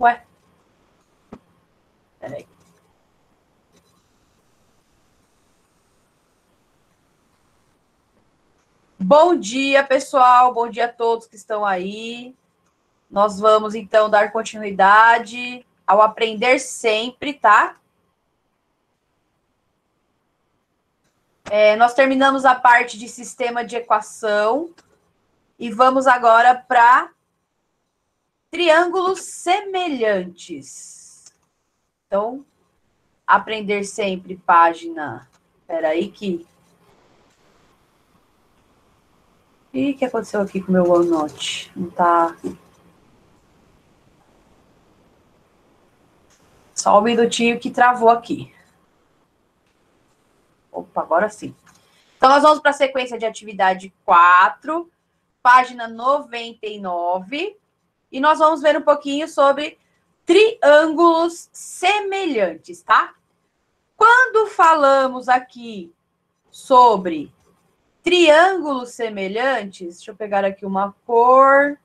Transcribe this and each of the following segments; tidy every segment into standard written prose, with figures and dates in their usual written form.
Ué? Peraí. Bom dia, pessoal. Bom dia a todos que estão aí. Nós vamos, então, dar continuidade ao Aprender Sempre, tá? Nós terminamos a parte de sistema de equação e vamos agora para triângulos semelhantes. Então, Aprender Sempre, página... Peraí que... Ih, o que aconteceu aqui com o meu OneNote? Não tá... Só um minutinho que travou aqui. Opa, agora sim. Então, nós vamos para a sequência de atividade 4, página 99, e nós vamos ver um pouquinho sobre triângulos semelhantes, tá? Quando falamos aqui sobre triângulos semelhantes, deixa eu pegar aqui uma cor.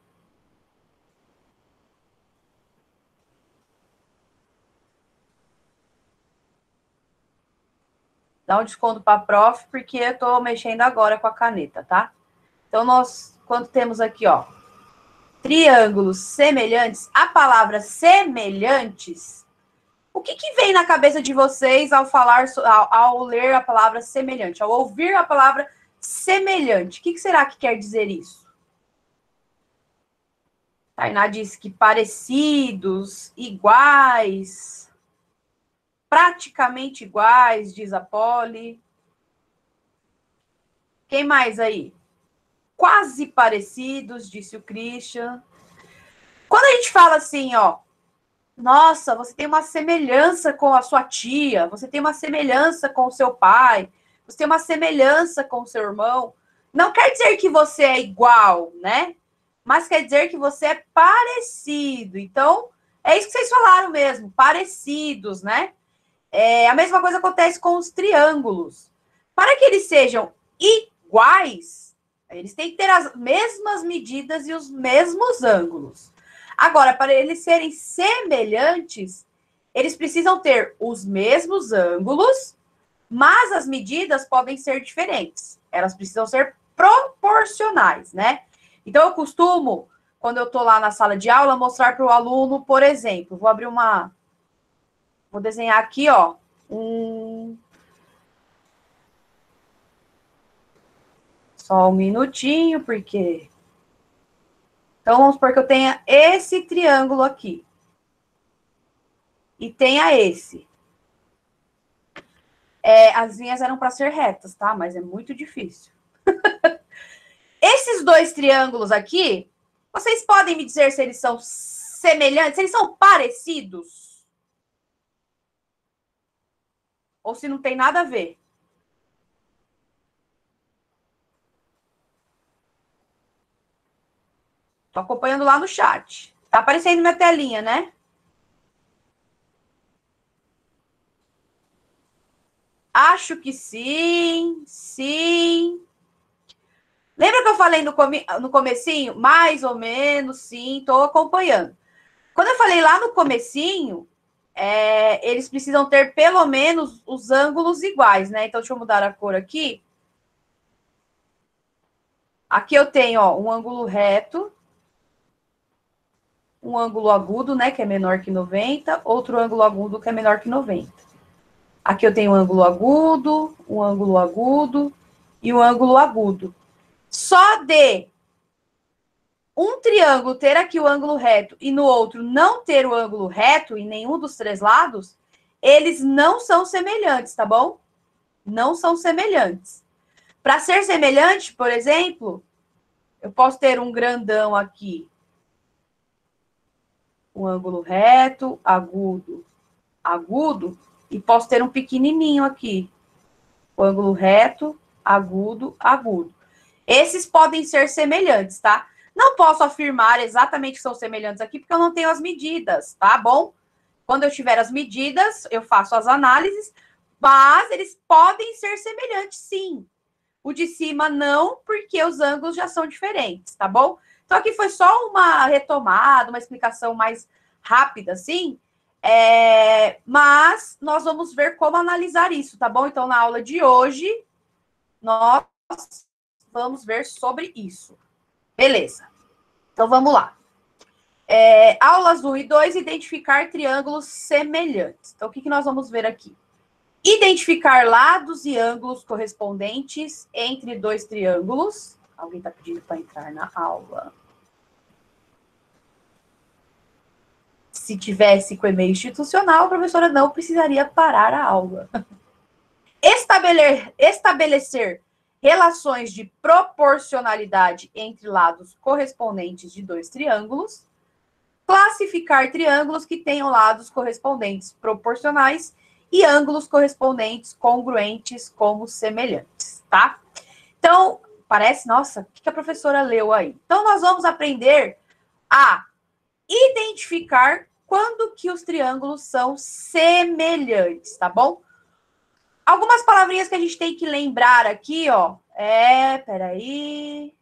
Dá um desconto para a prof, porque eu estou mexendo agora com a caneta, tá? Então, nós, quando temos aqui, ó, triângulos semelhantes, a palavra semelhantes, o que vem na cabeça de vocês ao falar, ao ler a palavra semelhante, ao ouvir a palavra semelhante? O que será que quer dizer isso? Tainá disse que parecidos, iguais, praticamente iguais, diz a Polly. Quem mais aí? Quase parecidos, disse o Christian. Quando a gente fala assim, ó, nossa, você tem uma semelhança com a sua tia, você tem uma semelhança com o seu pai, você tem uma semelhança com o seu irmão, não quer dizer que você é igual, né? Mas quer dizer que você é parecido. Então, é isso que vocês falaram mesmo, parecidos, né? A mesma coisa acontece com os triângulos. Para que eles sejam iguais, eles têm que ter as mesmas medidas e os mesmos ângulos. Agora, para eles serem semelhantes, eles precisam ter os mesmos ângulos, mas as medidas podem ser diferentes. Elas precisam ser proporcionais, né? Então, eu costumo, quando eu estou lá na sala de aula, mostrar para o aluno, por exemplo, vou abrir uma... Vou desenhar aqui, ó, Só um minutinho, porque... Então, vamos supor que eu tenha esse triângulo aqui. E tenha esse. As linhas eram para ser retas, tá? Mas é muito difícil. Esses dois triângulos aqui, vocês podem me dizer se eles são semelhantes, se eles são parecidos? Ou se não tem nada a ver? Tô acompanhando lá no chat. Tá aparecendo minha telinha, né? Acho que sim, sim. Lembra que eu falei no comecinho? Mais ou menos, sim, tô acompanhando. Quando eu falei lá no comecinho, eles precisam ter pelo menos os ângulos iguais, né? Então, deixa eu mudar a cor aqui. Aqui eu tenho, ó, um ângulo reto, um ângulo agudo, né, que é menor que 90, outro ângulo agudo que é menor que 90. Aqui eu tenho um ângulo agudo e um ângulo agudo. Só de um triângulo ter aqui o ângulo reto e no outro não ter o ângulo reto em nenhum dos três lados, eles não são semelhantes, tá bom? Não são semelhantes. Para ser semelhante, por exemplo, eu posso ter um grandão aqui, um ângulo reto, agudo, agudo, e posso ter um pequenininho aqui, o ângulo reto, agudo, agudo. Esses podem ser semelhantes, tá? Não posso afirmar exatamente que são semelhantes aqui, porque eu não tenho as medidas, tá bom? Quando eu tiver as medidas, eu faço as análises, mas eles podem ser semelhantes, sim. O de cima não, porque os ângulos já são diferentes, tá bom? Então, aqui foi só uma retomada, uma explicação mais rápida, assim, mas nós vamos ver como analisar isso, tá bom? Então, na aula de hoje, nós vamos ver sobre isso. Beleza. Então, vamos lá. Aulas 1 e 2, identificar triângulos semelhantes. Então, o que nós vamos ver aqui? Identificar lados e ângulos correspondentes entre dois triângulos. Alguém está pedindo para entrar na aula. Se tivesse com e-mail institucional, a professora não precisaria parar a aula. Estabelecer relações de proporcionalidade entre lados correspondentes de dois triângulos. Classificar triângulos que tenham lados correspondentes proporcionais e ângulos correspondentes congruentes como semelhantes, tá? Então, parece, nossa, o que a professora leu aí? Então, nós vamos aprender a identificar quando que os triângulos são semelhantes, tá bom? Algumas palavrinhas que a gente tem que lembrar aqui, ó. Peraí.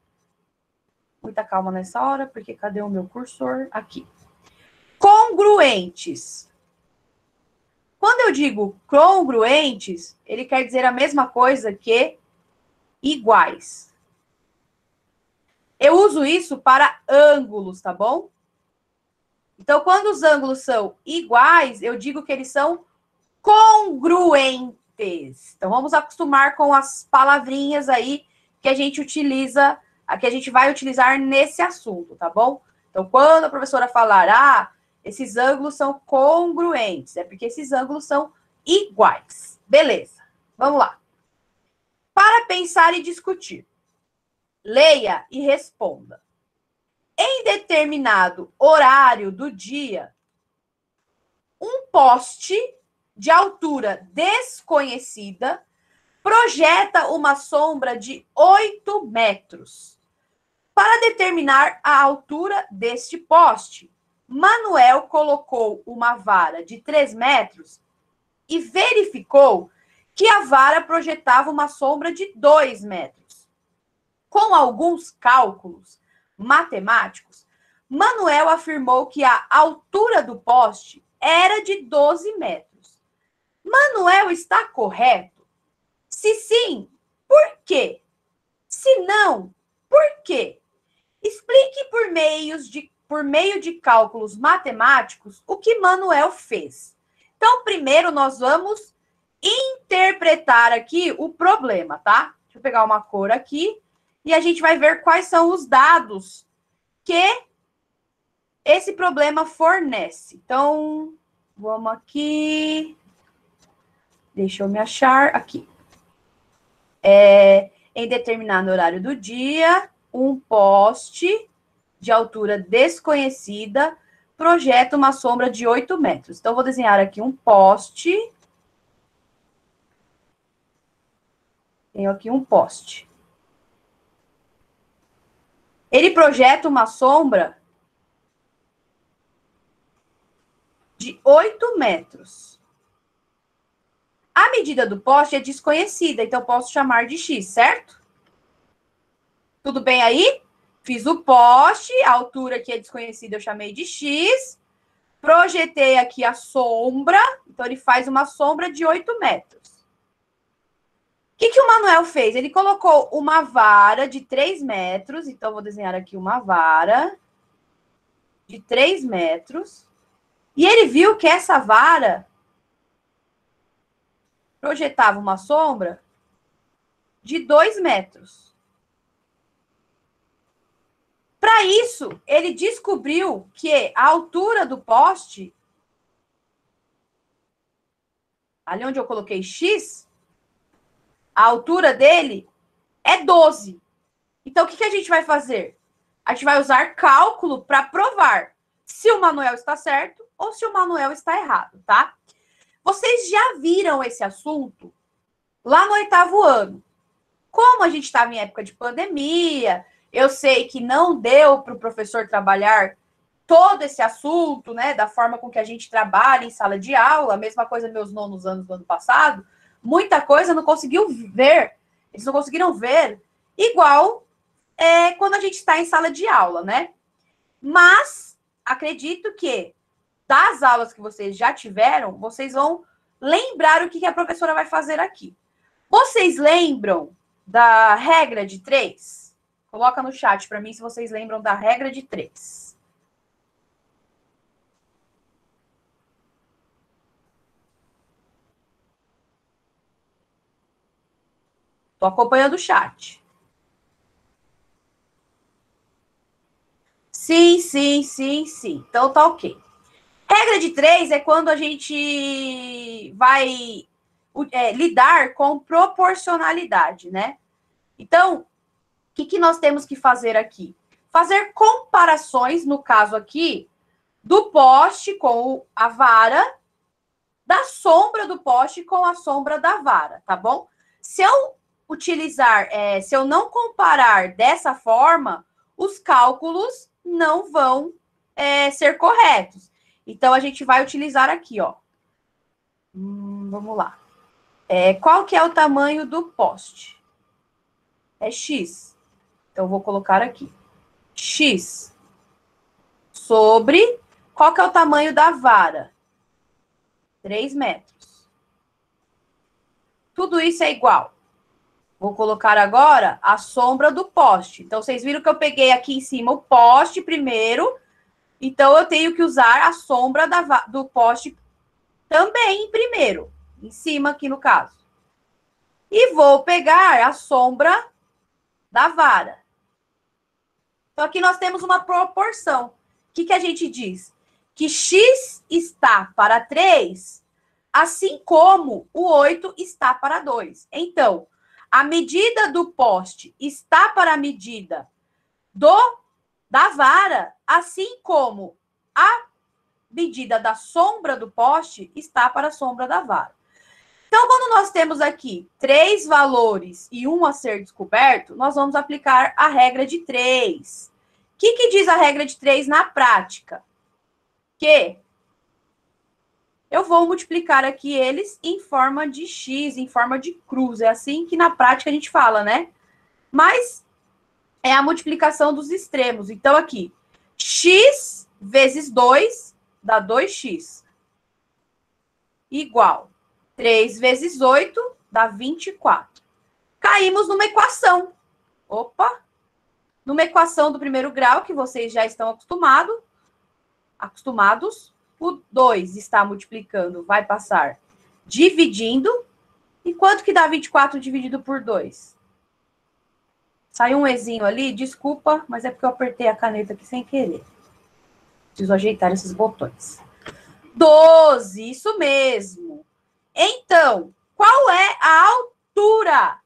Muita calma nessa hora, porque cadê o meu cursor? Aqui. Congruentes. Quando eu digo congruentes, ele quer dizer a mesma coisa que iguais. Eu uso isso para ângulos, tá bom? Então, quando os ângulos são iguais, eu digo que eles são congruentes. Então, vamos acostumar com as palavrinhas aí que a gente utiliza, que a gente vai utilizar nesse assunto, tá bom? Então, quando a professora falar, esses ângulos são congruentes, é porque esses ângulos são iguais. Beleza, vamos lá. Para pensar e discutir, leia e responda. Em determinado horário do dia, um poste de altura desconhecida projeta uma sombra de 8 metros. Para determinar a altura deste poste, Manuel colocou uma vara de 3 metros e verificou que a vara projetava uma sombra de 2 metros. Com alguns cálculos matemáticos, Manuel afirmou que a altura do poste era de 12 metros. Manuel está correto? Se sim, por quê? Se não, por quê? Explique por meio de cálculos matemáticos o que Manuel fez. Então, primeiro nós vamos interpretar aqui o problema, tá? Deixa eu pegar uma cor aqui e a gente vai ver quais são os dados que esse problema fornece. Então, vamos aqui. Deixa eu me achar aqui. Em determinado horário do dia, um poste de altura desconhecida projeta uma sombra de 8 metros. Então, vou desenhar aqui um poste. Tenho aqui um poste. Ele projeta uma sombra de 8 metros. A medida do poste é desconhecida, então posso chamar de X, certo? Tudo bem aí? Fiz o poste, a altura que é desconhecida eu chamei de X. Projetei aqui a sombra, então ele faz uma sombra de 8 metros. O que o Manuel fez? Ele colocou uma vara de 3 metros, então vou desenhar aqui uma vara de 3 metros. E ele viu que essa vara projetava uma sombra de 2 metros. Para isso, ele descobriu que a altura do poste, ali onde eu coloquei X, a altura dele é 12. Então, o que a gente vai fazer? A gente vai usar cálculo para provar se o Manuel está certo ou se o Manuel está errado, tá? Vocês já viram esse assunto lá no 8º ano. Como a gente estava em época de pandemia, eu sei que não deu para o professor trabalhar todo esse assunto, né, da forma com que a gente trabalha em sala de aula, a mesma coisa meus nonos anos do ano passado, muita coisa não conseguiu ver, eles não conseguiram ver igual quando a gente está em sala de aula, né? Mas acredito que das aulas que vocês já tiveram, vocês vão lembrar o que a professora vai fazer aqui. Vocês lembram da regra de 3? Coloca no chat para mim se vocês lembram da regra de 3. Estou acompanhando o chat. Sim, sim, sim, sim. Então tá ok. Regra de 3 é quando a gente vai lidar com proporcionalidade, né? Então, o que nós temos que fazer aqui? Fazer comparações, no caso aqui, do poste com a vara, da sombra do poste com a sombra da vara, tá bom? Se eu utilizar, se eu não comparar dessa forma, os cálculos não vão ser corretos. Então, a gente vai utilizar aqui, ó. Vamos lá. Qual que é o tamanho do poste? É X. Então, eu vou colocar aqui. X sobre... Qual que é o tamanho da vara? 3 metros. Tudo isso é igual. Vou colocar agora a sombra do poste. Então, vocês viram que eu peguei aqui em cima o poste primeiro. Então, eu tenho que usar a sombra do poste também primeiro. Em cima aqui no caso. E vou pegar a sombra da vara. Então, aqui nós temos uma proporção. O que a gente diz? Que X está para 3, assim como o 8 está para 2. Então, a medida do poste está para a medida da vara, assim como a medida da sombra do poste está para a sombra da vara. Então, quando nós temos aqui 3 valores e um a ser descoberto, nós vamos aplicar a regra de 3. O que diz a regra de 3 na prática? Que eu vou multiplicar aqui eles em forma de X, em forma de cruz. É assim que na prática a gente fala, né? Mas é a multiplicação dos extremos. Então, aqui, X vezes 2 dá 2X. Igual 3 vezes 8 dá 24. Caímos numa equação. Opa! Numa equação do primeiro grau, que vocês já estão acostumados, o 2 está multiplicando, vai passar dividindo. E quanto que dá 24 dividido por 2? Saiu um Ezinho ali, desculpa, mas é porque eu apertei a caneta aqui sem querer. Preciso ajeitar esses botões. 12, isso mesmo. Então, qual é a altura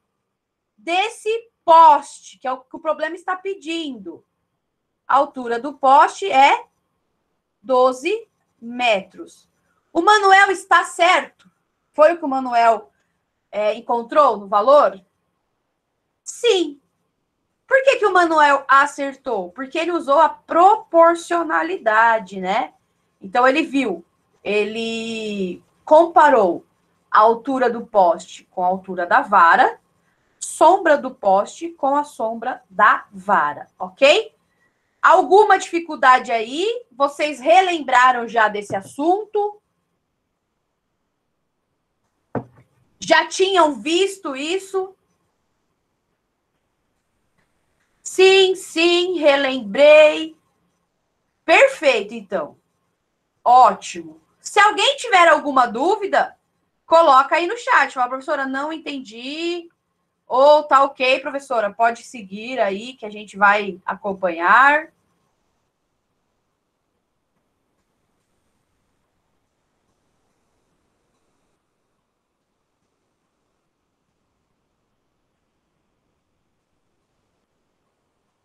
desse poste, que é o que o problema está pedindo? A altura do poste é 12 metros. O Manuel está certo? Foi o que o Manuel encontrou no valor? Sim. Por que o Manuel acertou? Porque ele usou a proporcionalidade, né? Então, ele viu, ele comparou a altura do poste com a altura da vara, sombra do poste com a sombra da vara, ok? Alguma dificuldade aí? Vocês relembraram já desse assunto? Já tinham visto isso? Sim, sim, relembrei. Perfeito, então. Ótimo. Se alguém tiver alguma dúvida, coloca aí no chat. Fala, professora, não entendi. Ou tá ok, professora, pode seguir aí que a gente vai acompanhar.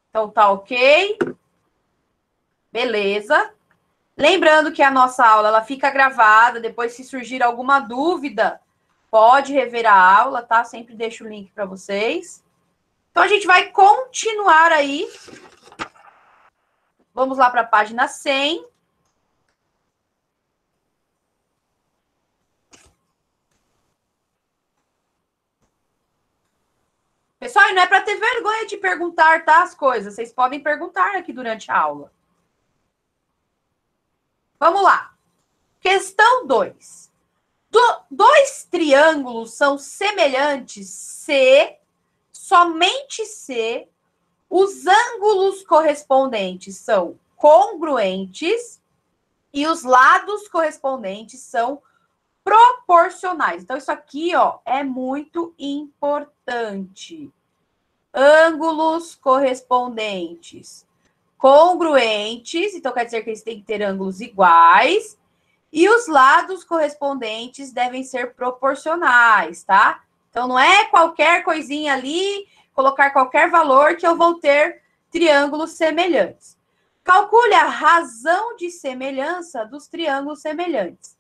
Então tá ok. Beleza. Lembrando que a nossa aula ela fica gravada, depois se surgir alguma dúvida, pode rever a aula, tá? Sempre deixo o link para vocês. Então a gente vai continuar aí. Vamos lá para a página 100. Pessoal, e não é para ter vergonha de perguntar, tá? As coisas. Vocês podem perguntar aqui durante a aula. Vamos lá. Questão 2. Dois triângulos são semelhantes se, somente se, os ângulos correspondentes são congruentes e os lados correspondentes são proporcionais. Então, isso aqui, ó, é muito importante. Ângulos correspondentes congruentes, então quer dizer que eles têm que ter ângulos iguais, e os lados correspondentes devem ser proporcionais, tá? Então, não é qualquer coisinha ali, colocar qualquer valor que eu vou ter triângulos semelhantes. Calcule a razão de semelhança dos triângulos semelhantes.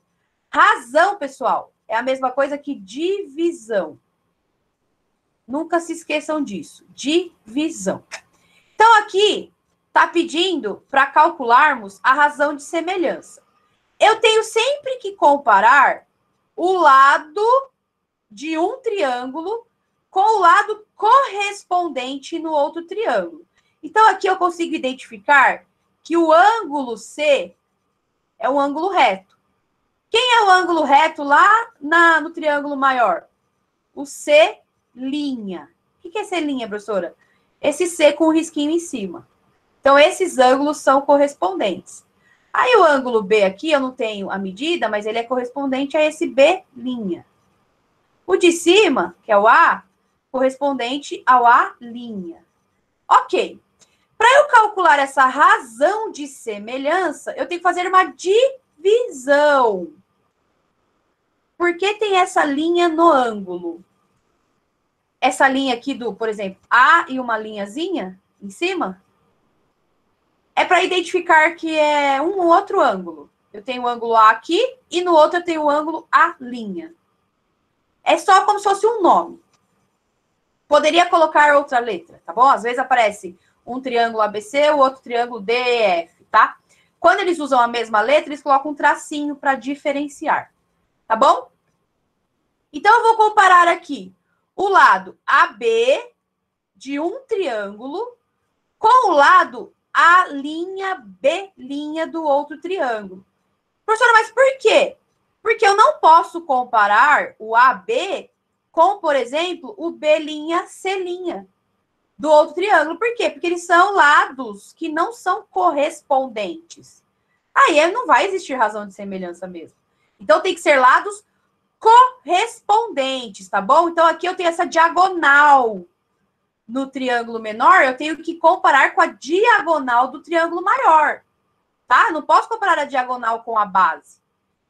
Razão, pessoal, é a mesma coisa que divisão. Nunca se esqueçam disso. Divisão. Então, aqui está pedindo para calcularmos a razão de semelhança. Eu tenho sempre que comparar o lado de um triângulo com o lado correspondente no outro triângulo. Então, aqui eu consigo identificar que o ângulo C é um ângulo reto. Quem é o ângulo reto lá no triângulo maior? O C'. O que é C', professora? Esse C com o risquinho em cima. Então, esses ângulos são correspondentes. Aí, o ângulo B aqui, eu não tenho a medida, mas ele é correspondente a esse B'. O de cima, que é o A, correspondente ao A'. Ok. Para eu calcular essa razão de semelhança, eu tenho que fazer uma divisão. Por que tem essa linha no ângulo? Essa linha aqui por exemplo, A e uma linhazinha em cima, é para identificar que é um outro ângulo. Eu tenho o ângulo A aqui e no outro eu tenho o ângulo A'. É só como se fosse um nome. Poderia colocar outra letra, tá bom? Às vezes aparece um triângulo ABC, o outro triângulo DEF, tá? Quando eles usam a mesma letra, eles colocam um tracinho para diferenciar, tá bom? Então, eu vou comparar aqui o lado AB de um triângulo com o lado A'B' do outro triângulo. Professora, mas por quê? Porque eu não posso comparar o AB com, por exemplo, o B'C' do outro triângulo. Por quê? Porque eles são lados que não são correspondentes. Aí não vai existir razão de semelhança mesmo. Então, tem que ser lados correspondentes, tá bom? Então, aqui eu tenho essa diagonal no triângulo menor, eu tenho que comparar com a diagonal do triângulo maior, tá? Não posso comparar a diagonal com a base.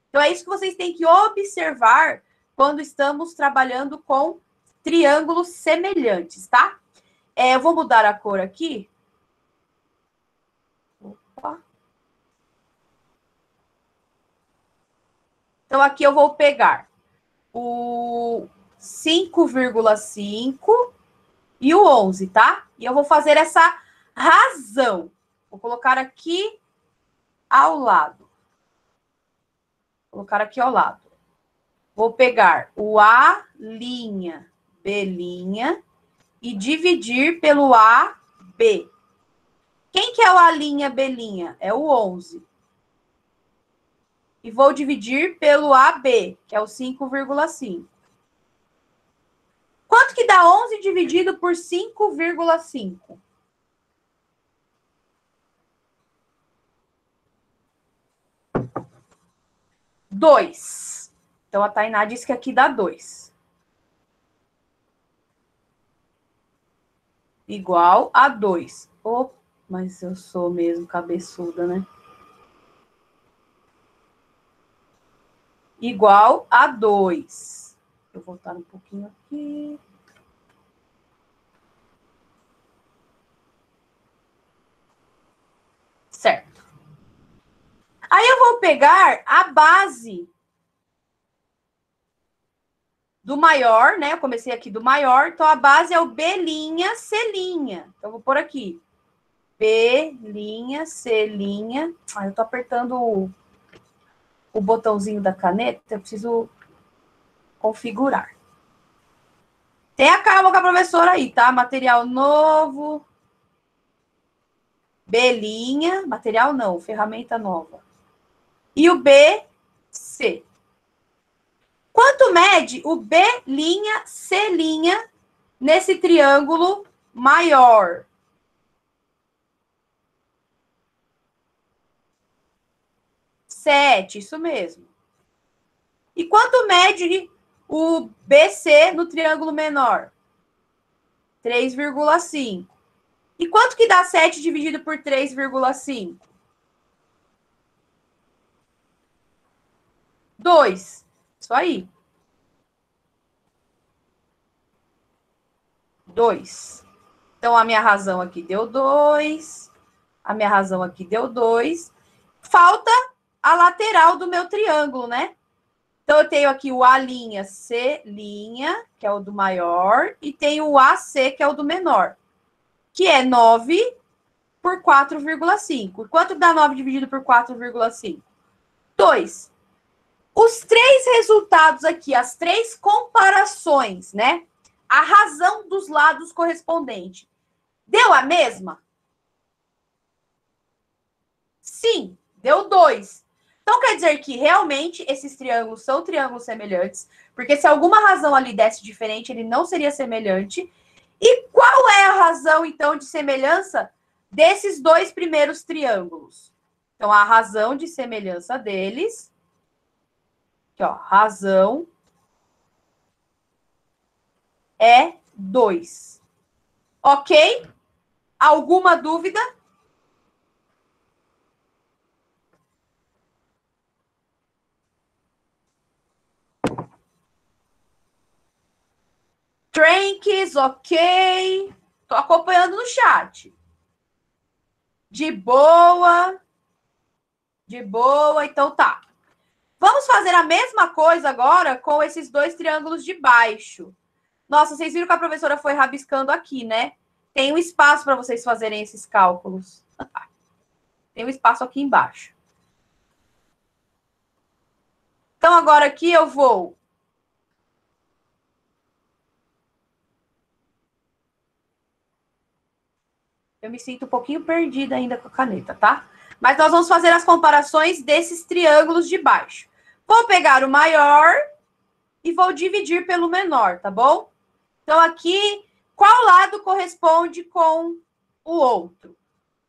Então, é isso que vocês têm que observar quando estamos trabalhando com triângulos semelhantes, tá? Eu vou mudar a cor aqui. Opa. Então, aqui eu vou pegar o 5,5 e o 11, tá? E eu vou fazer essa razão. Vou colocar aqui ao lado. Vou colocar aqui ao lado. Vou pegar o A'B' e dividir pelo AB. Quem que é o A'B'? É o 11. E vou dividir pelo AB, que é o 5,5. Quanto que dá 11 dividido por 5,5? 2. Então, a Tainá disse que aqui dá 2. Igual a 2. Oh, mas eu sou mesmo cabeçuda, né? Igual a 2. Vou voltar um pouquinho aqui. Certo. Aí eu vou pegar a base do maior, né? Eu comecei aqui do maior, então a base é o B'C'. Então, eu vou pôr aqui. B'C'. Ah, eu tô apertando o botãozinho da caneta, eu preciso configurar. Tenha calma com a professora aí, tá? Material novo. B'C', material não, ferramenta nova. E o B, C. Quanto mede o B', C' nesse triângulo maior? 7, isso mesmo. E quanto mede o BC no triângulo menor? 3,5. E quanto que dá 7 dividido por 3,5? 2. Isso aí. 2. Então, a minha razão aqui deu 2. A minha razão aqui deu 2. Falta a lateral do meu triângulo, né? Então, eu tenho aqui o A', C', que é o do maior, e tenho o AC, que é o do menor, que é 9 por 4,5. Quanto dá 9 dividido por 4,5? 2. Os três resultados aqui, as três comparações, né? A razão dos lados correspondentes. Deu a mesma? Sim, deu 2. Então, quer dizer que realmente esses triângulos são triângulos semelhantes, porque se alguma razão ali desse diferente, ele não seria semelhante. E qual é a razão, então, de semelhança desses dois primeiros triângulos? Então, a razão de semelhança deles, aqui, ó, razão é 2. Ok? Alguma dúvida? Tranks, ok. Tô acompanhando no chat. De boa. De boa, então tá. Vamos fazer a mesma coisa agora com esses dois triângulos de baixo. Nossa, vocês viram que a professora foi rabiscando aqui, né? Tem um espaço para vocês fazerem esses cálculos. Tem um espaço aqui embaixo. Então, agora aqui eu vou... Eu me sinto um pouquinho perdida ainda com a caneta, tá? Mas nós vamos fazer as comparações desses triângulos de baixo. Vou pegar o maior e vou dividir pelo menor, tá bom? Então, aqui, qual lado corresponde com o outro?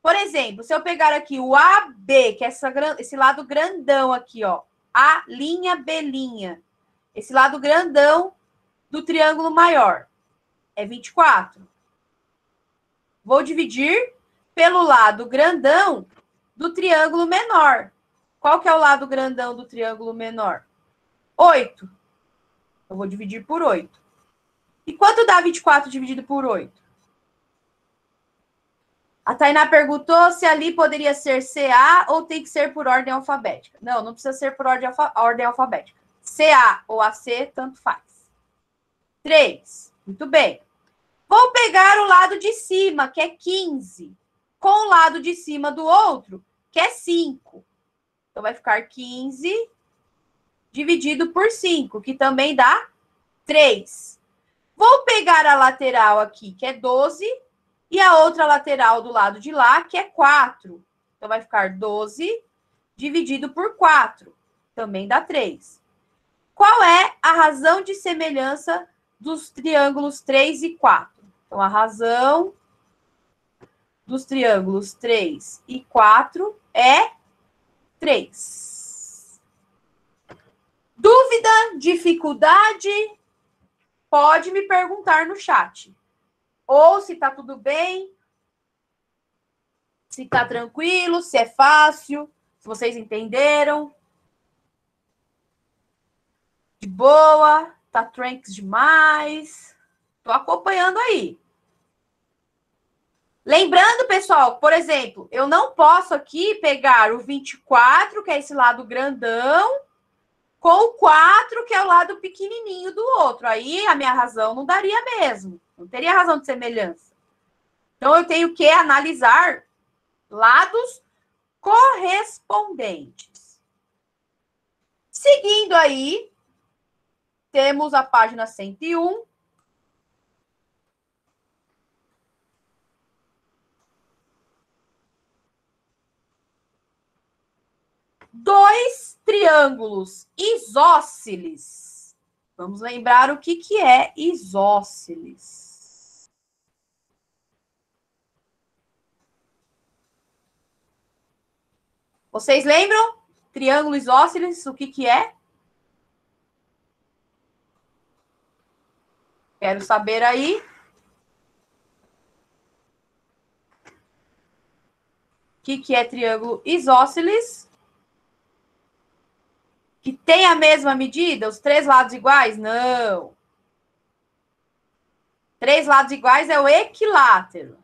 Por exemplo, se eu pegar aqui o AB, que é esse lado grandão aqui, ó. A', B'. Esse lado grandão do triângulo maior é 24. Vou dividir pelo lado grandão do triângulo menor. Qual que é o lado grandão do triângulo menor? 8. Eu vou dividir por 8. E quanto dá 24 dividido por 8? A Tainá perguntou se ali poderia ser CA ou tem que ser por ordem alfabética. Não, não precisa ser por ordem alfabética. CA ou AC, tanto faz. 3. Muito bem. Vou pegar o lado de cima, que é 15, com o lado de cima do outro, que é 5. Então, vai ficar 15 dividido por 5, que também dá 3. Vou pegar a lateral aqui, que é 12, e a outra lateral do lado de lá, que é 4. Então, vai ficar 12 dividido por 4. Também dá 3. Qual é a razão de semelhança dos triângulos 3 e 4? Então, a razão dos triângulos 3 e 4 é 3. Dúvida, dificuldade? Pode me perguntar no chat. Ou se tá tudo bem, se tá tranquilo, se é fácil, se vocês entenderam. De boa, tá tranks demais. Tô acompanhando aí. Lembrando, pessoal, por exemplo, eu não posso aqui pegar o 24, que é esse lado grandão, com o 4, que é o lado pequenininho do outro. Aí a minha razão não daria mesmo. Não teria razão de semelhança. Então, eu tenho que analisar lados correspondentes. Seguindo aí, temos a página 101. Dois triângulos isósceles. Vamos lembrar o que é isósceles. Vocês lembram? Triângulo isósceles, o que é? Quero saber aí. O que é triângulo isósceles? Que tem a mesma medida? Os três lados iguais? Não. Três lados iguais é o equilátero.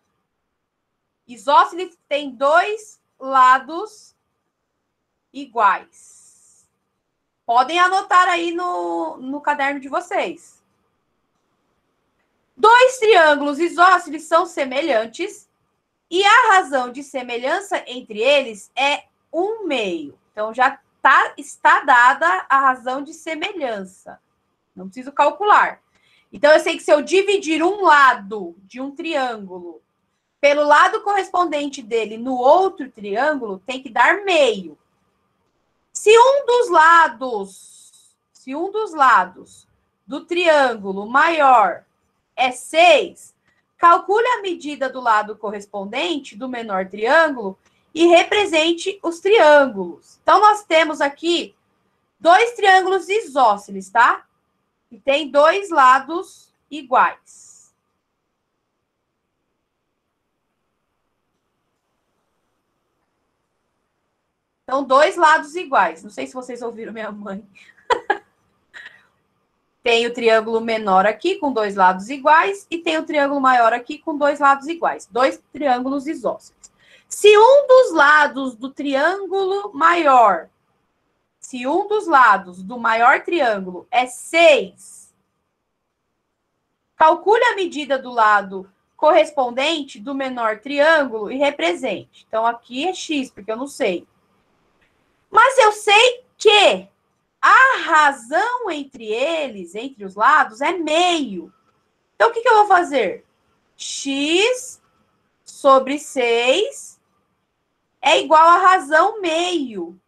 Isósceles tem dois lados iguais. Podem anotar aí no caderno de vocês. Dois triângulos isósceles são semelhantes e a razão de semelhança entre eles é 1/2. Então, já está dada a razão de semelhança. Não preciso calcular. Então, eu sei que se eu dividir um lado de um triângulo pelo lado correspondente dele no outro triângulo, tem que dar meio. Se um dos lados do triângulo maior é 6, calcule a medida do lado correspondente do menor triângulo e represente os triângulos. Então, nós temos aqui dois triângulos isósceles, tá? E tem dois lados iguais. Então, dois lados iguais. Não sei se vocês ouviram minha mãe. Tem o triângulo menor aqui com dois lados iguais e tem o triângulo maior aqui com dois lados iguais. Dois triângulos isósceles. Se um dos lados do triângulo maior, se um dos lados do maior triângulo é 6, calcule a medida do lado correspondente do menor triângulo e represente. Então, aqui é x, porque eu não sei. Mas eu sei que a razão entre eles, entre os lados, é meio. Então, o que eu vou fazer? X sobre 6 é igual a razão meio.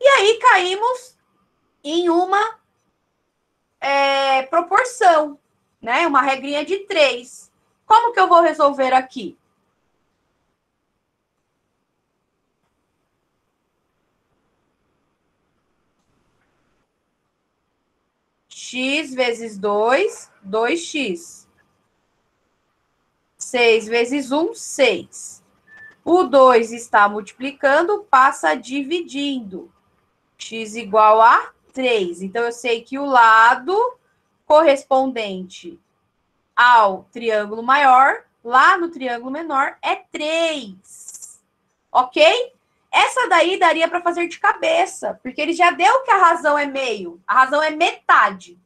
E aí, caímos em uma proporção, né? Uma regrinha de 3. Como que eu vou resolver aqui? X vezes 2, 2x. 6 vezes 1, 6. O 2 está multiplicando, passa dividindo. X igual a 3. Então, eu sei que o lado correspondente ao triângulo maior, lá no triângulo menor, é 3. Ok? Essa daí daria para fazer de cabeça, porque ele já deu que a razão é meio. A razão é metade.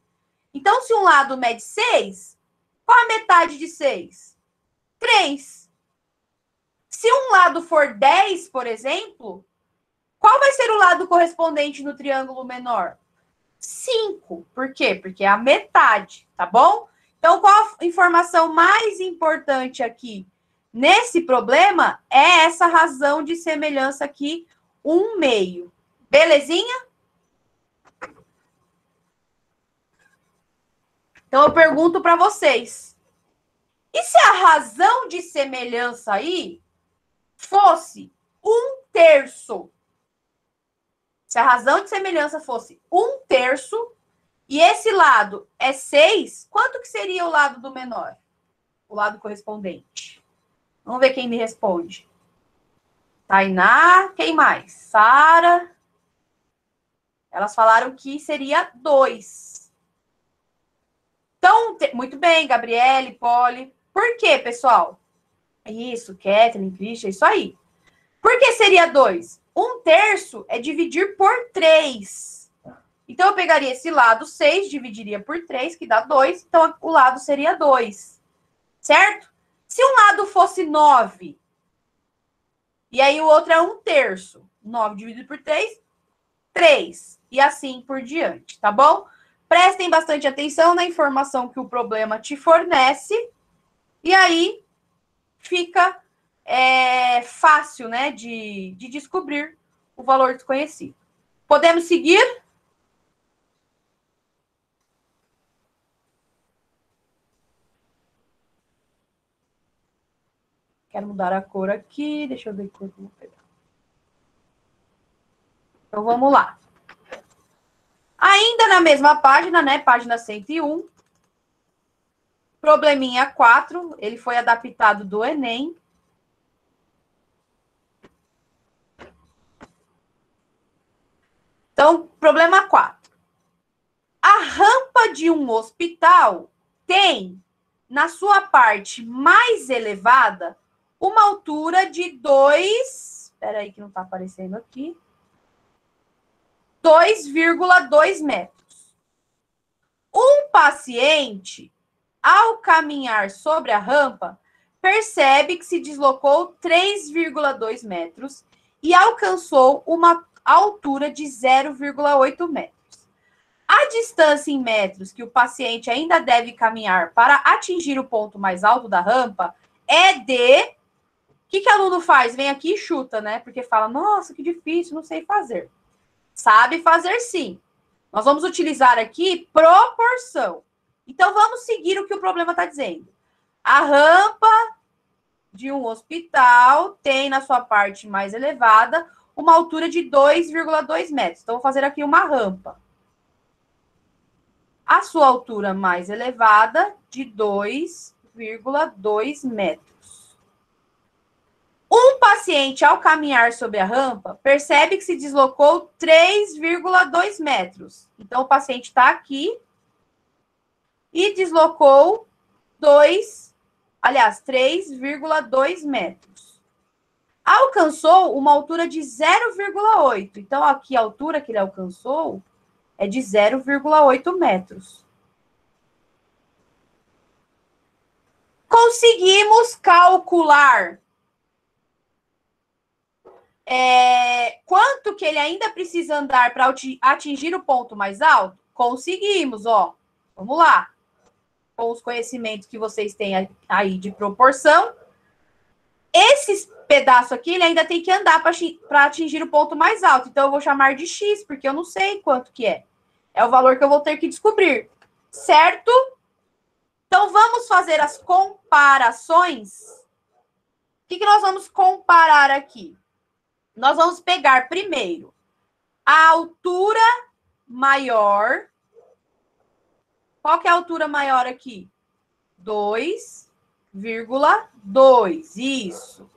Então, se um lado mede 6, qual a metade de 6? 3. Se um lado for 10, por exemplo, qual vai ser o lado correspondente no triângulo menor? 5. Por quê? Porque é a metade, tá bom? Então, qual a informação mais importante aqui nesse problema é essa razão de semelhança aqui, 1/2. Belezinha? Então, eu pergunto para vocês. E se a razão de semelhança aí fosse 1/3? Se a razão de semelhança fosse 1/3 e esse lado é 6, quanto que seria o lado do menor? O lado correspondente. Vamos ver quem me responde. Tainá, quem mais? Sara. Elas falaram que seria 2. Então, muito bem, Gabriele, Polly. Por quê, pessoal? Isso, Kathleen, Christian, isso aí. Por que seria 2? 1/3 é dividir por 3. Então, eu pegaria esse lado 6, dividiria por 3, que dá 2. Então, o lado seria 2. Certo? Se um lado fosse 9, e aí o outro é 1/3. 9 dividido por 3, 3. E assim por diante, tá bom? Prestem bastante atenção na informação que o problema te fornece. E aí, fica fácil, né, de descobrir o valor desconhecido. Podemos seguir? Quero mudar a cor aqui. Deixa eu ver que cor que eu vou pegar. Então, vamos lá. Ainda na mesma página, né? Página 101. Probleminha 4. Ele foi adaptado do Enem. Então, problema 4. A rampa de um hospital tem, na sua parte mais elevada, uma altura de 2... Espera aí que não está aparecendo aqui. 2,2 metros. Um paciente, ao caminhar sobre a rampa, percebe que se deslocou 3,2 metros e alcançou uma altura de 0,8 metros. A distância em metros que o paciente ainda deve caminhar para atingir o ponto mais alto da rampa é de... O que o aluno faz? Vem aqui e chuta, né? Porque fala, nossa, que difícil, não sei fazer. Sabe fazer sim. Nós vamos utilizar aqui proporção. Então, vamos seguir o que o problema está dizendo. A rampa de um hospital tem, na sua parte mais elevada, uma altura de 2,2 metros. Então, vou fazer aqui uma rampa. A sua altura mais elevada, de 2,2 metros. Um paciente, ao caminhar sobre a rampa, percebe que se deslocou 3,2 metros. Então, o paciente está aqui e deslocou 3,2 metros. Alcançou uma altura de 0,8. Então, aqui a altura que ele alcançou é de 0,8 metros. Conseguimos calcular quanto que ele ainda precisa andar para atingir o ponto mais alto? Conseguimos, ó. Vamos lá. Com os conhecimentos que vocês têm aí de proporção. Esse pedaço aqui, ele ainda tem que andar para atingir o ponto mais alto. Então, eu vou chamar de X, porque eu não sei quanto que é. É o valor que eu vou ter que descobrir. Certo? Então, vamos fazer as comparações. O que nós vamos comparar aqui? Nós vamos pegar primeiro a altura maior. Qual que é a altura maior aqui? 2,2. Isso.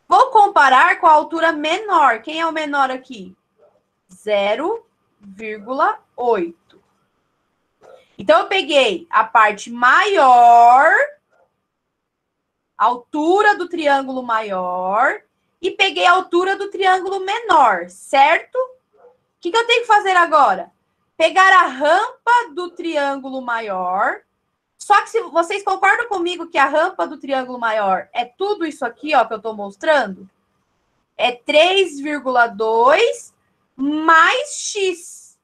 Vou comparar com a altura menor. Quem é o menor aqui? 0,8. Então, eu peguei a parte maior, a altura do triângulo maior, e peguei a altura do triângulo menor, certo? O que eu tenho que fazer agora? Pegar a rampa do triângulo maior. Só que se vocês concordam comigo que a rampa do triângulo maior é tudo isso aqui, ó, que eu estou mostrando? É 3,2 mais x.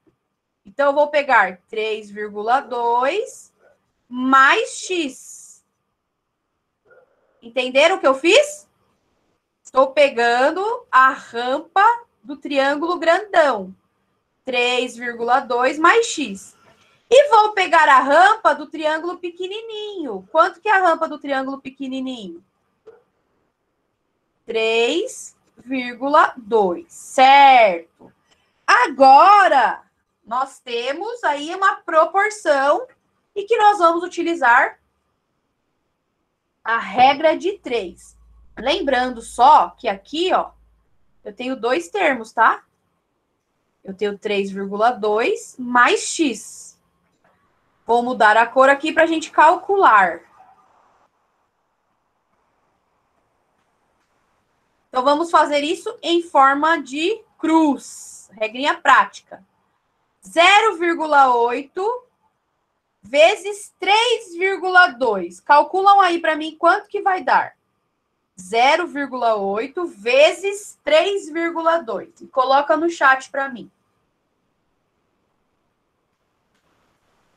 Então, eu vou pegar 3,2 mais x. Entenderam o que eu fiz? Estou pegando a rampa do triângulo grandão. 3,2 mais x. E vou pegar a rampa do triângulo pequenininho. Quanto que é a rampa do triângulo pequenininho? 3,2. Certo. Agora, nós temos aí uma proporção e que nós vamos utilizar a regra de 3. Lembrando só que aqui, ó, eu tenho dois termos, tá? Eu tenho 3,2 mais x. Vou mudar a cor aqui para a gente calcular. Então, vamos fazer isso em forma de cruz. Regrinha prática. 0,8 vezes 3,2. Calculam aí para mim quanto que vai dar. 0,8 vezes 3,2. E coloca no chat para mim.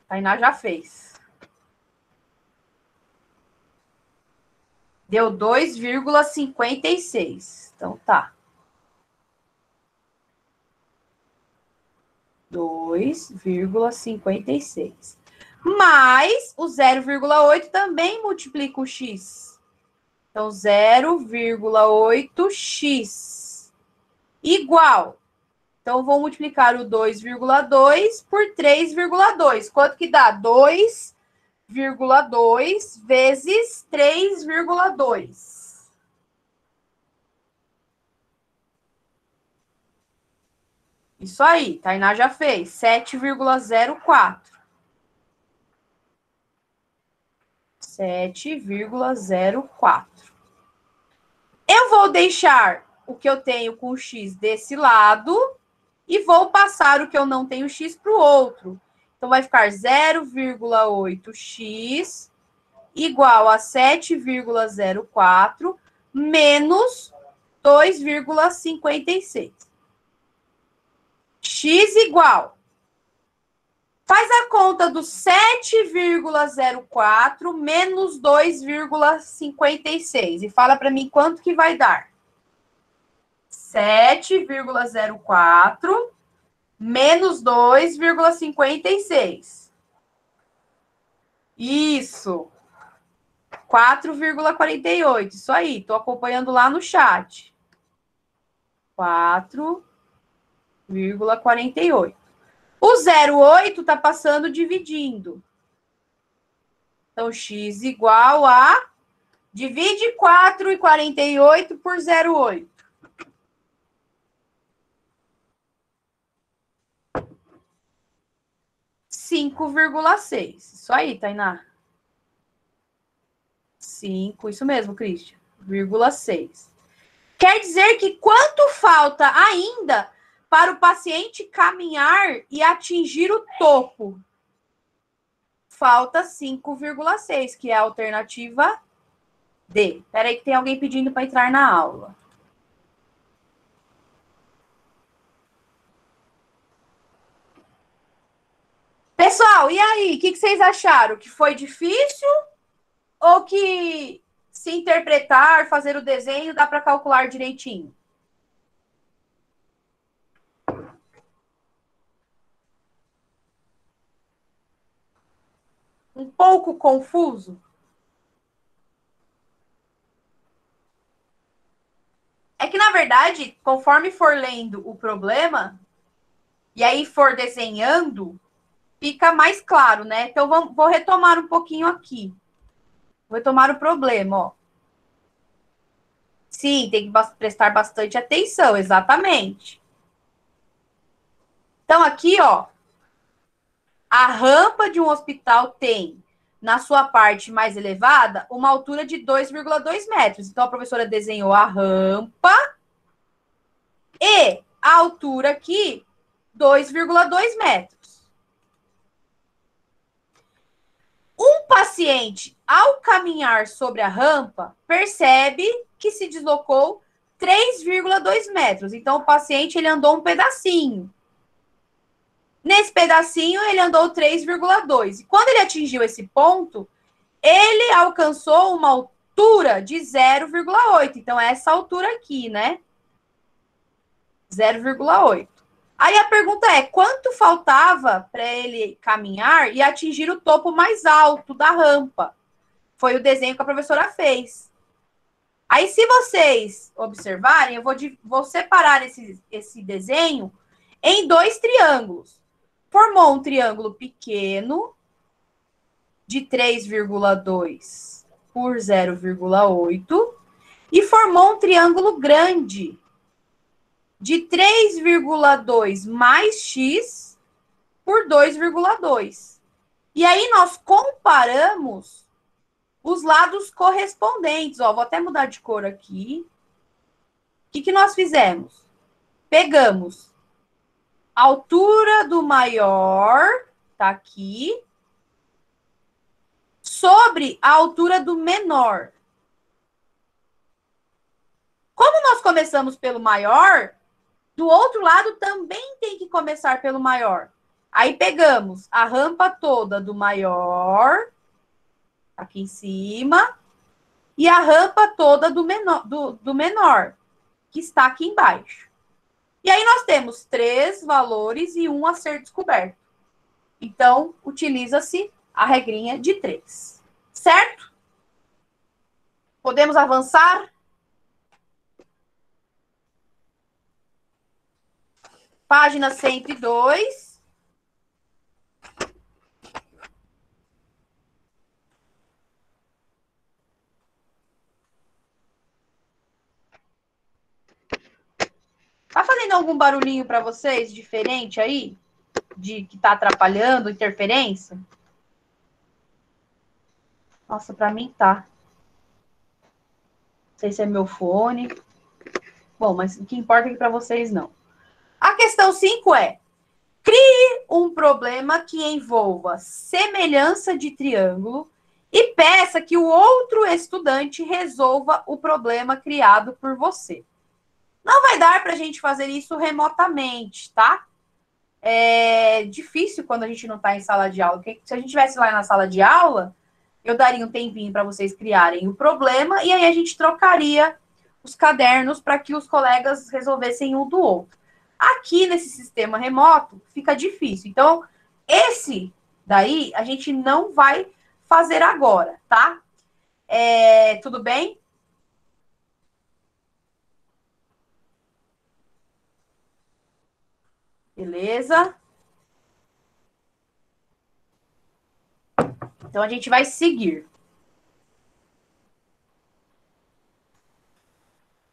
Tainá já fez. Deu 2,56. Então, tá. 2,56. Mas o 0,8 também multiplica o x. Então, 0,8x igual. Então, vou multiplicar o 2,2 por 3,2. Quanto que dá? 2,2 vezes 3,2. Isso aí, Tainá já fez. 7,04. 7,04. Eu vou deixar o que eu tenho com x desse lado e vou passar o que eu não tenho x para o outro. Então, vai ficar 0,8x igual a 7,04 menos 2,56. X igual. Faz a conta do 7,04 menos 2,56 e fala para mim quanto que vai dar. 7,04 menos 2,56. Isso. 4,48. Isso aí. Estou acompanhando lá no chat. 4,48. O 0,8 está passando dividindo. Então, x igual a... Divide 4,48 por 0,8. 5,6. Isso aí, Tainá. 5, isso mesmo, Christian. 0,6. Quer dizer que quanto falta ainda para o paciente caminhar e atingir o topo? Falta 5,6, que é a alternativa D. Espera aí que tem alguém pedindo para entrar na aula. Pessoal, e aí? O que vocês acharam? Que foi difícil? Ou que se interpretar, fazer o desenho, dá para calcular direitinho? Um pouco confuso? É que, na verdade, conforme for lendo o problema, e aí for desenhando, fica mais claro, né? Então, vou retomar um pouquinho aqui. Vou retomar o problema, ó. Sim, tem que prestar bastante atenção, exatamente. Então, aqui, ó, a rampa de um hospital tem, na sua parte mais elevada, uma altura de 2,2 metros. Então, a professora desenhou a rampa e a altura aqui, 2,2 metros. Um paciente, ao caminhar sobre a rampa, percebe que se deslocou 3,2 metros. Então, o paciente ele andou um pedacinho. Nesse pedacinho, ele andou 3,2. E quando ele atingiu esse ponto, ele alcançou uma altura de 0,8. Então, é essa altura aqui, né? 0,8. Aí a pergunta é, quanto faltava para ele caminhar e atingir o topo mais alto da rampa? Foi o desenho que a professora fez. Aí, se vocês observarem, eu vou separar esse desenho em dois triângulos. Formou um triângulo pequeno de 3,2 por 0,8 e formou um triângulo grande de 3,2 mais x por 2,2. E aí nós comparamos os lados correspondentes. Ó, vou até mudar de cor aqui. O que nós fizemos? Pegamos a altura do maior, tá aqui, sobre a altura do menor. Como nós começamos pelo maior, do outro lado também tem que começar pelo maior. Aí pegamos a rampa toda do maior, aqui em cima, e a rampa toda do menor, que está aqui embaixo. E aí nós temos 3 valores e 1 a ser descoberto. Então, utiliza-se a regrinha de 3. Certo? Podemos avançar? Página 102. Tá fazendo algum barulhinho para vocês diferente aí? De que tá atrapalhando, interferência? Nossa, para mim tá. Não sei se é meu fone. Bom, mas o que importa é que para vocês não. A questão 5 é: crie um problema que envolva semelhança de triângulo e peça que o outro estudante resolva o problema criado por você. Não vai dar para a gente fazer isso remotamente, tá? É difícil quando a gente não está em sala de aula. Porque se a gente estivesse lá na sala de aula, eu daria um tempinho para vocês criarem o problema e aí a gente trocaria os cadernos para que os colegas resolvessem um do outro. Aqui nesse sistema remoto fica difícil. Então, esse daí a gente não vai fazer agora, tá? Tudo bem? Beleza? Então, a gente vai seguir.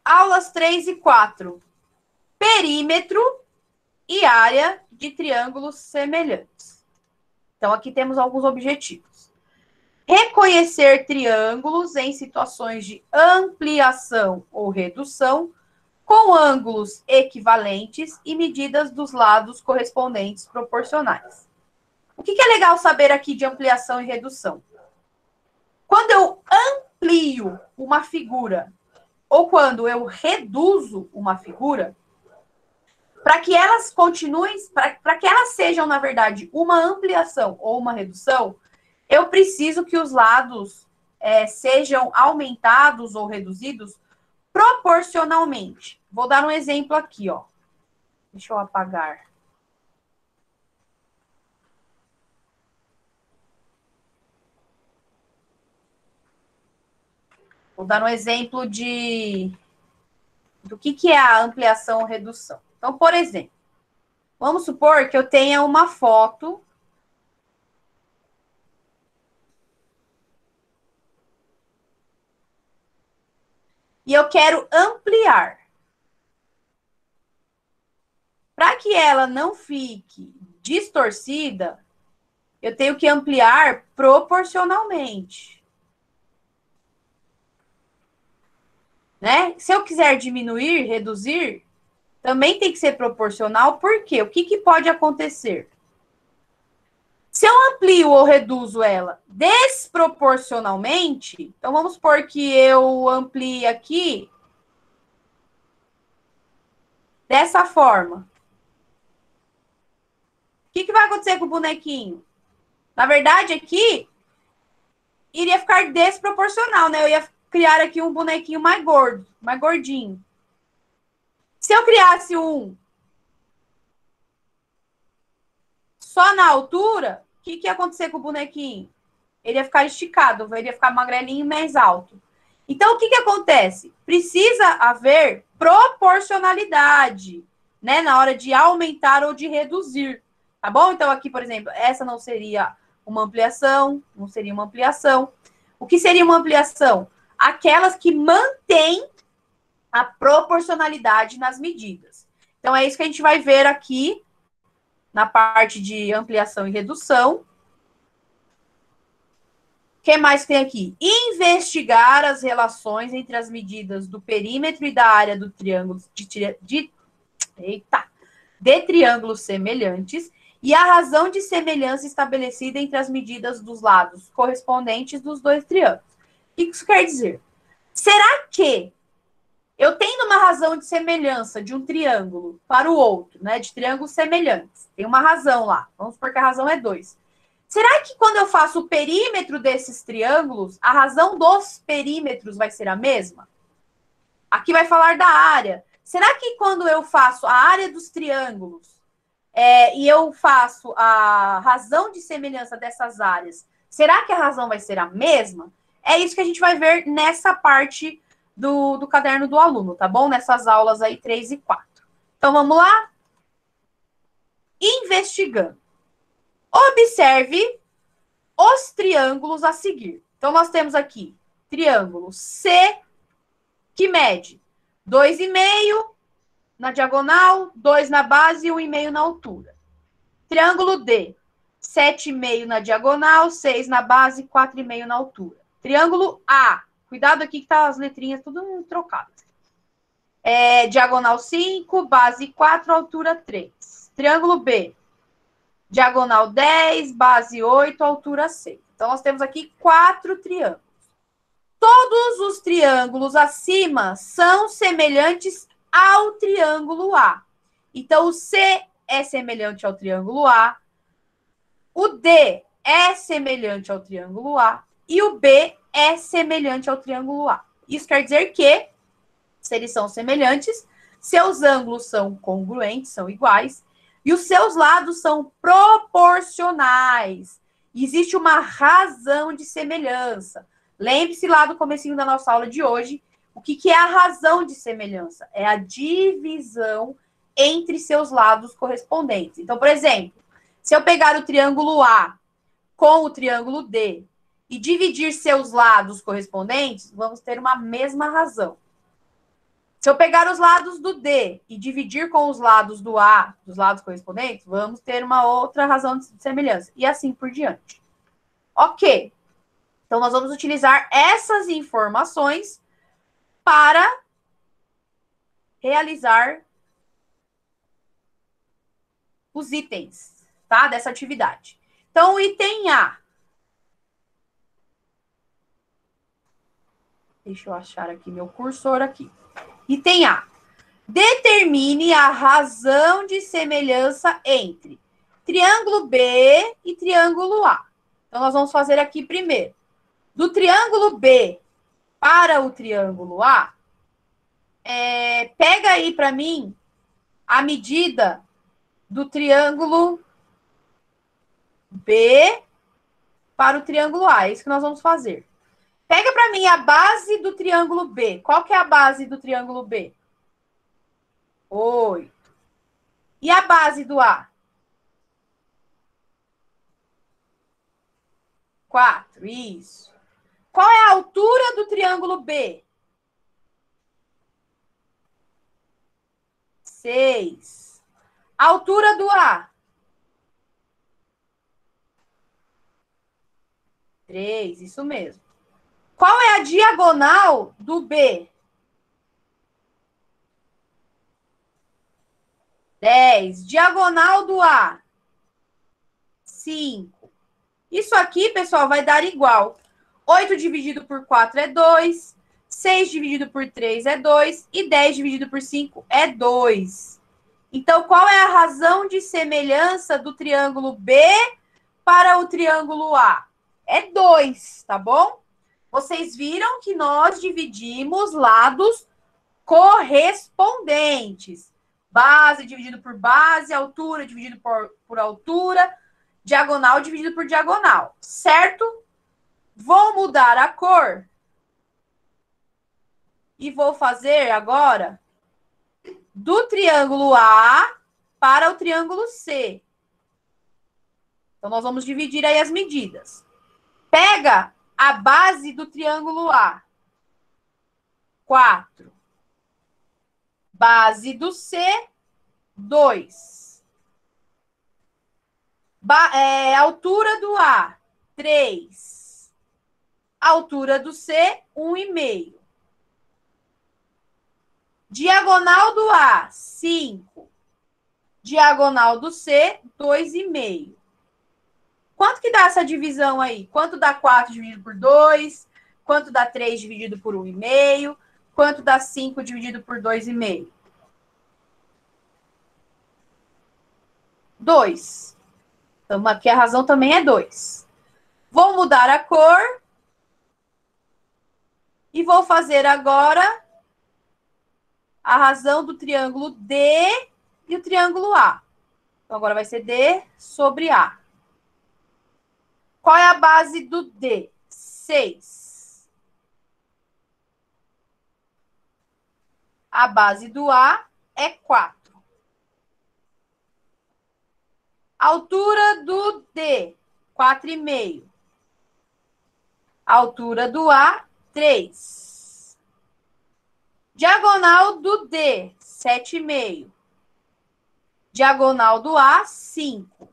Aulas 3 e 4. Perímetro e área de triângulos semelhantes. Então, aqui temos alguns objetivos. Reconhecer triângulos em situações de ampliação ou redução com ângulos equivalentes e medidas dos lados correspondentes proporcionais. O que é legal saber aqui de ampliação e redução? Quando eu amplio uma figura ou quando eu reduzo uma figura, para que elas continuem, para que elas sejam, na verdade, uma ampliação ou uma redução, eu preciso que os lados sejam aumentados ou reduzidos proporcionalmente. Vou dar um exemplo aqui, ó. Deixa eu apagar. Vou dar um exemplo do que é a ampliação ou redução. Então, por exemplo, vamos supor que eu tenha uma foto e eu quero ampliar. Para que ela não fique distorcida, eu tenho que ampliar proporcionalmente. Né? Se eu quiser diminuir, reduzir, também tem que ser proporcional, por quê? O que pode acontecer? Se eu amplio ou reduzo ela desproporcionalmente, então vamos supor que eu amplie aqui dessa forma. O que vai acontecer com o bonequinho? Na verdade, aqui iria ficar desproporcional, né? Eu ia criar aqui um bonequinho mais gordo, mais gordinho. Se eu criasse um só na altura, o que ia acontecer com o bonequinho? Ele ia ficar esticado, ele ia ficar magrelinho e mais alto. Então, o que acontece? Precisa haver proporcionalidade, né? Na hora de aumentar ou de reduzir, tá bom? Então, aqui, por exemplo, essa não seria uma ampliação, não seria uma ampliação. O que seria uma ampliação? Aquelas que mantêm a proporcionalidade nas medidas. Então, é isso que a gente vai ver aqui na parte de ampliação e redução. O que mais tem aqui? Investigar as relações entre as medidas do perímetro e da área do triângulo de triângulos semelhantes e a razão de semelhança estabelecida entre as medidas dos lados correspondentes dos dois triângulos. O que isso quer dizer? Será que eu tendo uma razão de semelhança de um triângulo para o outro, né, de triângulos semelhantes, tem uma razão lá, vamos supor que a razão é 2. Será que quando eu faço o perímetro desses triângulos, a razão dos perímetros vai ser a mesma? Aqui vai falar da área. Será que quando eu faço a área dos triângulos e eu faço a razão de semelhança dessas áreas, será que a razão vai ser a mesma? É isso que a gente vai ver nessa parte do caderno do aluno, tá bom? Nessas aulas aí 3 e 4. Então, vamos lá? Investigando. Observe os triângulos a seguir. Então, nós temos aqui triângulo C, que mede 2,5 na diagonal, 2 na base e 1,5 na altura. Triângulo D, 7,5 na diagonal, 6 na base, 4,5 na altura. Triângulo A, cuidado aqui que tá as letrinhas tudo trocadas. Diagonal 5, base 4, altura 3. Triângulo B, diagonal 10, base 8, altura 6. Então, nós temos aqui 4 triângulos. Todos os triângulos acima são semelhantes ao triângulo A. Então, o C é semelhante ao triângulo A, o D é semelhante ao triângulo A e o B é semelhante ao triângulo A. Isso quer dizer que, se eles são semelhantes, seus ângulos são congruentes, são iguais, e os seus lados são proporcionais. Existe uma razão de semelhança. Lembre-se lá do comecinho da nossa aula de hoje, o que é a razão de semelhança? É a divisão entre seus lados correspondentes. Então, por exemplo, se eu pegar o triângulo A com o triângulo D e dividir seus lados correspondentes, vamos ter uma mesma razão. Se eu pegar os lados do D e dividir com os lados do A, dos lados correspondentes, vamos ter uma outra razão de semelhança. E assim por diante. Ok. Então, nós vamos utilizar essas informações para realizar os itens, tá? Dessa atividade. Então, o item A. Deixa eu achar aqui meu cursor aqui. Item A. Determine a razão de semelhança entre triângulo B e triângulo A. Então, nós vamos fazer aqui primeiro. Do triângulo B para o triângulo A, pega aí para mim a medida do triângulo B para o triângulo A. É isso que nós vamos fazer. Pega para mim a base do triângulo B. Qual que é a base do triângulo B? 8. E a base do A? 4. Isso. Qual é a altura do triângulo B? 6. A altura do A? 3. Isso mesmo. Qual é a diagonal do B? 10. Diagonal do A? 5. Isso aqui, pessoal, vai dar igual. 8 dividido por 4 é 2. 6 dividido por 3 é 2. E 10 dividido por 5 é 2. Então, qual é a razão de semelhança do triângulo B para o triângulo A? É 2, tá bom? Vocês viram que nós dividimos lados correspondentes. Base dividido por base, altura dividido por altura, diagonal dividido por diagonal, certo? Vou mudar a cor e vou fazer agora do triângulo A para o triângulo C. Então, nós vamos dividir aí as medidas. Pega a base do triângulo A, 4. Base do C, 2. Altura do A, 3. Altura do C, 1,5. Diagonal do A, 5. Diagonal do C, 2,5. Quanto que dá essa divisão aí? Quanto dá 4 dividido por 2? Quanto dá 3 dividido por 1,5? Quanto dá 5 dividido por 2,5? 2. Então, aqui a razão também é 2. Vou mudar a cor. E vou fazer agora a razão do triângulo D e o triângulo A. Então, agora vai ser D sobre A. Qual é a base do D? 6. A base do A é 4. Altura do D, 4,5. Altura do A, 3. Diagonal do D, 7,5. Diagonal do A, 5.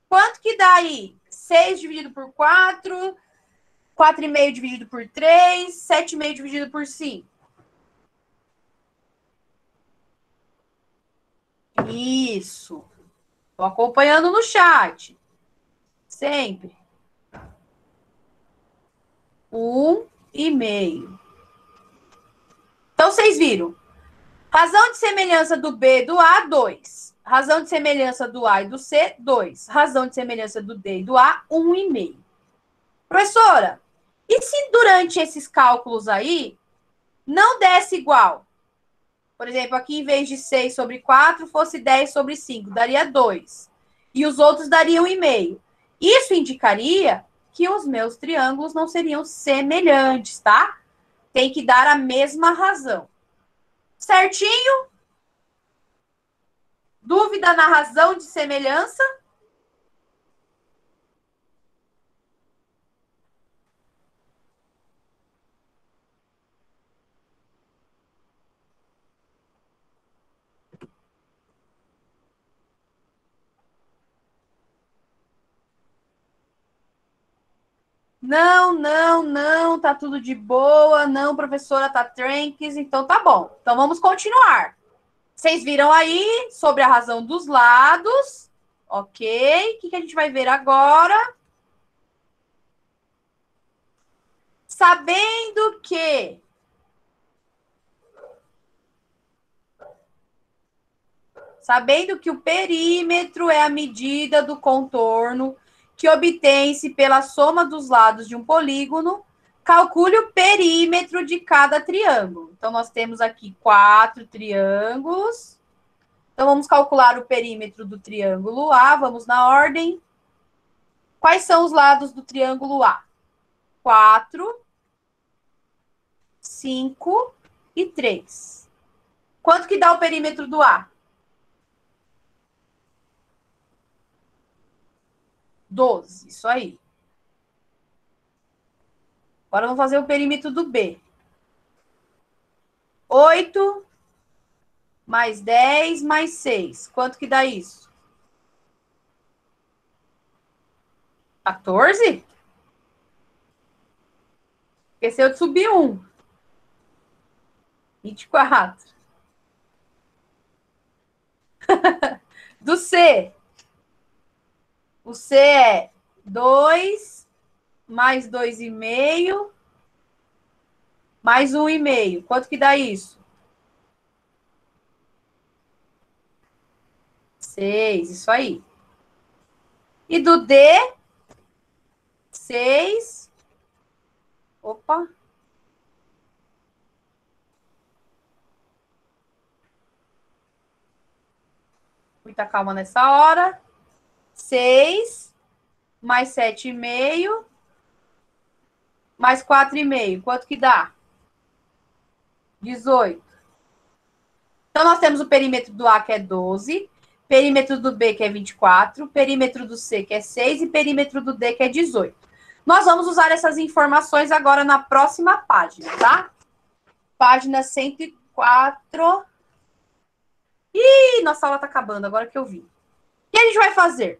Quanto que dá aí? 6 dividido por 4, 4,5 dividido por 3, 7,5 dividido por 5. Isso. Estou acompanhando no chat. Sempre. 1,5. Então, vocês viram. Razão de semelhança do B e do A, 2. Razão de semelhança do A e do C, 2. Razão de semelhança do D e do A, 1,5. Professora, e se durante esses cálculos aí não desse igual? Por exemplo, aqui em vez de 6 sobre 4, fosse 10 sobre 5, daria 2. E os outros dariam 1,5. Isso indicaria que os meus triângulos não seriam semelhantes, tá? Tem que dar a mesma razão. Certinho? Dúvida na razão de semelhança? Não, não, não, tá tudo de boa. Não, professora, tá tranquis. Então tá bom. Então vamos continuar. Vocês viram aí sobre a razão dos lados, ok? O que a gente vai ver agora? Sabendo que o perímetro é a medida do contorno que obtém-se pela soma dos lados de um polígono, calcule o perímetro de cada triângulo. Então, nós temos aqui 4 triângulos. Então, vamos calcular o perímetro do triângulo A. Vamos na ordem. Quais são os lados do triângulo A? 4, 5 e 3. Quanto que dá o perímetro do A? 12, isso aí. Agora vamos fazer o perímetro do B. 8 mais 10 mais 6. Quanto que dá isso? 14? Esqueceu de subir 1. 24. Do C. O C é 2 mais 2,5 mais 1,5. Quanto que dá isso? 6, isso aí. E do D, 6. Opa. Muita calma nessa hora. 6 mais 7,5 mais 4,5. Quanto que dá? 18. Então, nós temos o perímetro do A, que é 12, perímetro do B, que é 24, perímetro do C, que é 6, e perímetro do D, que é 18. Nós vamos usar essas informações agora na próxima página, tá? Página 104. Ih, nossa aula tá acabando, agora que eu vi. O que a gente vai fazer?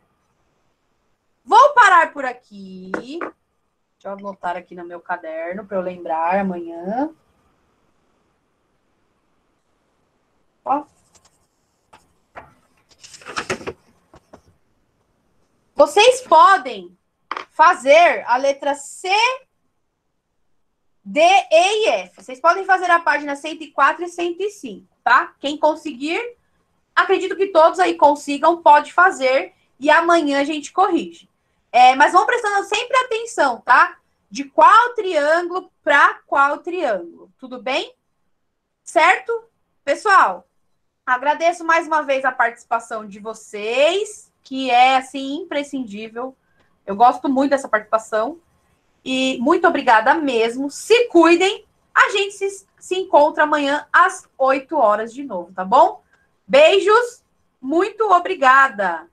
Vou parar por aqui. Deixa eu anotar aqui no meu caderno para eu lembrar amanhã. Ó. Vocês podem fazer a letra C, D, E e F. Vocês podem fazer a página 104 e 105, tá? Quem conseguir, acredito que todos aí consigam, pode fazer. E amanhã a gente corrige. Mas vão prestando sempre atenção, tá? De qual triângulo para qual triângulo. Tudo bem? Certo? Pessoal, agradeço mais uma vez a participação de vocês, que é, assim, imprescindível. Eu gosto muito dessa participação. E muito obrigada mesmo. Se cuidem. A gente se encontra amanhã às 8 horas de novo, tá bom? Beijos. Muito obrigada.